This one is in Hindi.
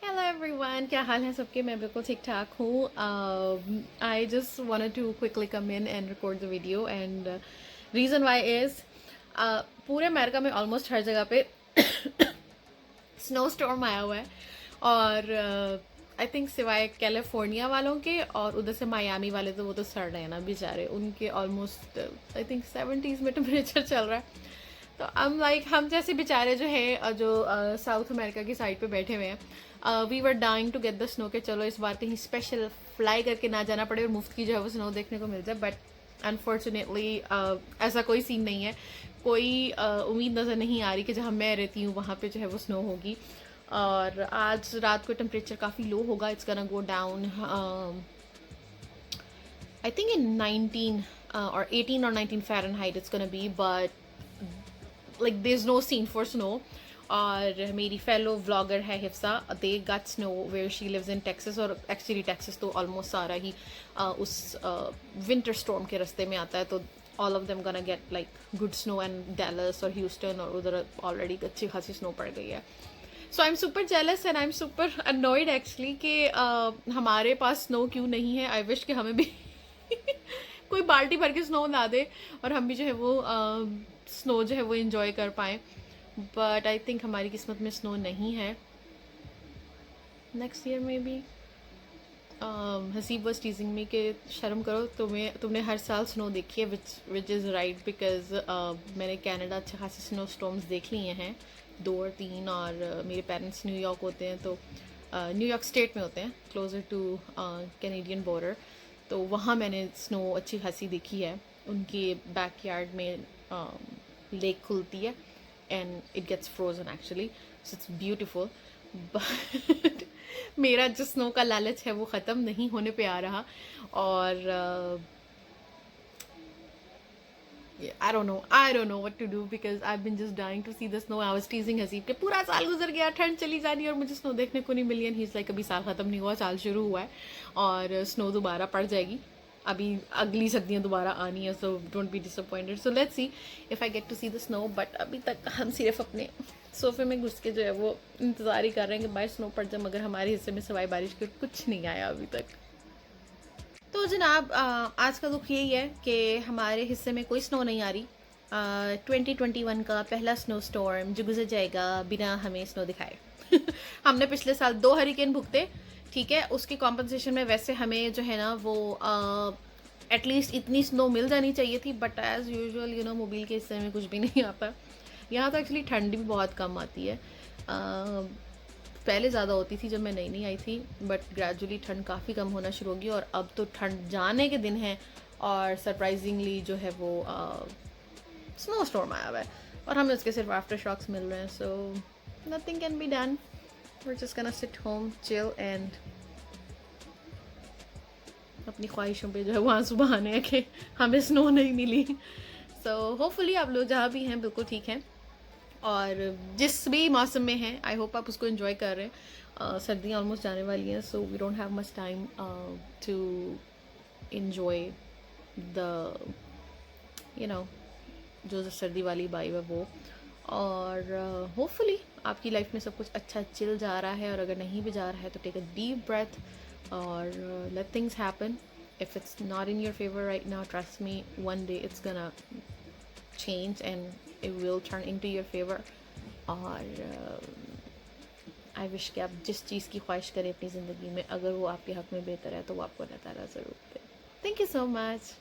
हेलो एवरीवन, क्या हाल है सबके। मैं बिल्कुल ठीक ठाक हूँ। I just wanted to quickly come in and record the video and reason why is पूरे अमेरिका में ऑलमोस्ट हर जगह पे स्नो स्टॉर्म आया हुआ है। और आई थिंक सिवाय कैलिफोर्निया वालों के और उधर से मायामी वाले, तो वो तो सड़ रहे हैं ना बेचारे। उनके ऑलमोस्ट आई थिंक 70s में टेम्परेचर चल रहा है। तो हम जैसे बेचारे जो है जो साउथ अमेरिका की साइड पे बैठे हुए हैं, we were dying to get the snow के चलो इस बार कहीं स्पेशल फ्लाई करके ना जाना पड़े और मुफ्त की जो है वो स्नो देखने को मिल जाए। बट अनफॉर्चुनेटली ऐसा कोई सीन नहीं है। कोई उम्मीद नज़र नहीं आ रही कि जहाँ मैं रहती हूँ वहाँ पे जो है वो स्नो होगी। और आज रात को टेम्परेचर काफ़ी लो होगा। It's gonna go down I think in 19 or 18 or 19 Fahrenheit it's gonna be, but like there's no scene for snow. और मेरी फेलो व्लॉगर है Hifsa, they got snow where she lives in Texas. और एक्चुअली टेक्सास तो ऑलमोस्ट सारा ही उस विंटर स्टॉर्म के रास्ते में आता है। तो all of them gonna get like good snow and Dallas और ह्यूस्टन और उधर ऑलरेडी अच्छी खासी स्नो पड़ गई है। So I am super jealous and I am super annoyed actually कि हमारे पास स्नो क्यों नहीं है। आई विश कि हमें भी कोई बाल्टी भर के स्नो ला दे और हम भी जो है वो स्नो जो है वो इंजॉय कर पाएँ। बट आई थिंक हमारी किस्मत में स्नो नहीं है। नेक्स्ट ईयर में भी हसीब वॉज टीजिंग मी कि शर्म करो, तुमने हर साल स्नो देखी है, विच इज़ राइट बिकॉज मैंने कनाडा अच्छे खासे स्नो स्टॉर्म्स देख लिए हैं, 2 और 3। और मेरे पेरेंट्स न्यूयॉर्क होते हैं, तो न्यूयॉर्क स्टेट में होते हैं, क्लोजर टू कैनेडियन बॉर्डर। तो वहाँ मैंने स्नो अच्छी खासी देखी है। उनके बैकयार्ड में लेक खुलती है and it gets frozen actually, so it's beautiful. But मेरा जो स्नो का लालच है वो ख़त्म नहीं होने पे आ रहा। और I don't know what to do because I been just dying to see the snow. I was teasing Haseeb के पूरा साल गुजर गया, ठंड चली जा रही है और मुझे स्नो देखने को नहीं मिली। एंड ही इज़ लाइक अभी साल ख़त्म नहीं हुआ, साल शुरू हुआ है और स्नो दोबारा पड़ जाएगी। अभी अगली सर्दियाँ दोबारा आनी है, so don't be disappointed. So let's see if I get to see the snow. But अभी तक हम सिर्फ अपने सोफे में घुस के जो है वो इंतज़ार ही कर रहे हैं कि बाहर स्नो पड़ जाए, मगर हमारे हिस्से में सवाई बारिश के कुछ नहीं आया अभी तक। तो जनाब आज का दुख यही है कि हमारे हिस्से में कोई स्नो नहीं आ रही। 2021 का पहला स्नो स्टॉर्म जो गुजर जाएगा बिना हमें स्नो दिखाए। हमने पिछले साल 2 हरिकेन भुगते, ठीक है, उसकी कॉम्पनसेशन में वैसे हमें जो है ना वो एटलीस्ट इतनी स्नो मिल जानी चाहिए थी। But as usual you know मोबिल के हिस्से में कुछ भी नहीं आता। यहाँ तो एक्चुअली ठंड भी बहुत कम आती है। पहले ज़्यादा होती थी जब मैं नई नई आई थी, बट ग्रेजुअली ठंड काफ़ी कम होना शुरू होगी और अब तो ठंड जाने के दिन हैं। और सरप्राइजिंगली जो है वो स्नो स्टॉर्म आया हुआ है और हमें उसके सिर्फ आफ्टर शॉक्स मिल रहे हैं। So nothing can be done, we are just gonna sit home chill and अपनी ख्वाहिशों पे जो है वो आंसू बहाने हैं कि हमें स्नो नहीं मिली। सो होपफुली आप लोग जहाँ भी हैं बिल्कुल ठीक हैं और जिस भी मौसम में हैं आई होप आप उसको इन्जॉय कर रहे हैं। सर्दियाँ ऑलमोस्ट जाने वाली हैं, so we don't have much time to enjoy the you know जो सर्दी वाली वाइब है वो। और होपफुली आपकी लाइफ में सब कुछ अच्छा चिल जा रहा है, और अगर नहीं भी जा रहा है तो टेक अ डीप ब्रेथ और let things happen. if it's not in your favor right now, trust me, one day it's gonna change and it will turn into your favor. और आई विश कि आप जिस चीज़ की ख्वाहिश करें अपनी ज़िंदगी में, अगर वो आपके हक़ में बेहतर है तो वो आपको अल्लाह ताला ज़रूर दे। Thank you so much.